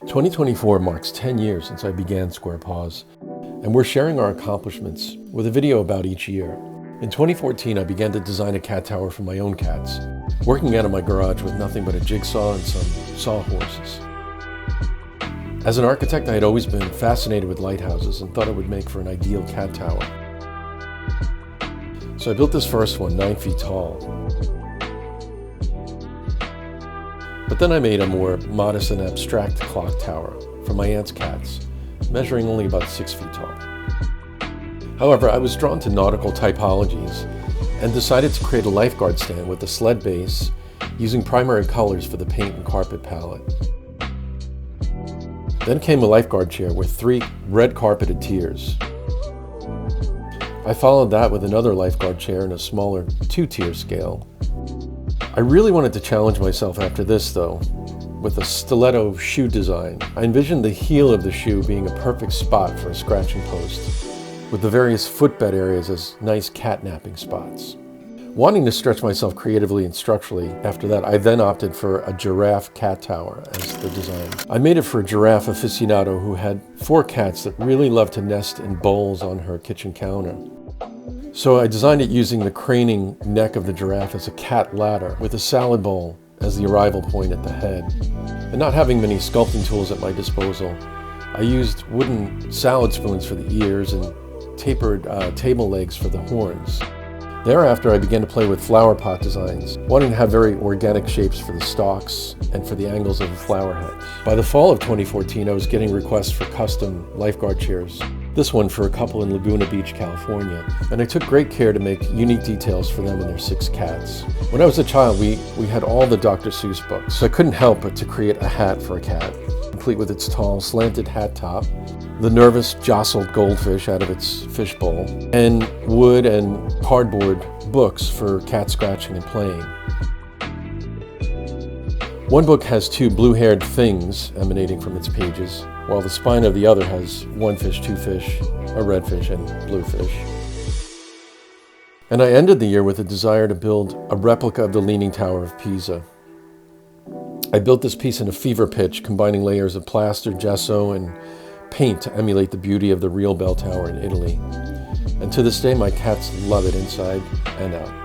2024 marks 10 years since I began Square Paws, and we're sharing our accomplishments with a video about each year. In 2014, I began to design a cat tower for my own cats, working out of my garage with nothing but a jigsaw and some sawhorses. As an architect, I had always been fascinated with lighthouses and thought it would make for an ideal cat tower. So I built this first one, 9 feet tall. But then I made a more modest and abstract clock tower for my aunt's cats, measuring only about 6 feet tall. However, I was drawn to nautical typologies and decided to create a lifeguard stand with a sled base using primary colors for the paint and carpet palette. Then came a lifeguard chair with 3 red carpeted tiers. I followed that with another lifeguard chair in a smaller 2-tier scale. I really wanted to challenge myself after this though, with a stiletto shoe design. I envisioned the heel of the shoe being a perfect spot for a scratching post, with the various footbed areas as nice cat napping spots. Wanting to stretch myself creatively and structurally, after that I then opted for a giraffe cat tower as the design. I made it for a giraffe aficionado who had 4 cats that really loved to nest in bowls on her kitchen counter. So I designed it using the craning neck of the giraffe as a cat ladder with a salad bowl as the arrival point at the head. And not having many sculpting tools at my disposal, I used wooden salad spoons for the ears and tapered table legs for the horns. Thereafter, I began to play with flower pot designs, wanting to have very organic shapes for the stalks and for the angles of the flower heads. By the fall of 2014, I was getting requests for custom lifeguard chairs. This one for a couple in Laguna Beach, California. And I took great care to make unique details for them and their 6 cats. When I was a child, we had all the Dr. Seuss books, so I couldn't help but to create a hat for a cat, complete with its tall, slanted hat top, the nervous, jostled goldfish out of its fishbowl, and wood and cardboard books for cat scratching and playing. One book has 2 blue-haired things emanating from its pages, while the spine of the other has 1 fish, 2 fish, a red fish, and blue fish. And I ended the year with a desire to build a replica of the Leaning Tower of Pisa. I built this piece in a fever pitch, combining layers of plaster, gesso, and paint to emulate the beauty of the real bell tower in Italy. And to this day, my cats love it inside and out.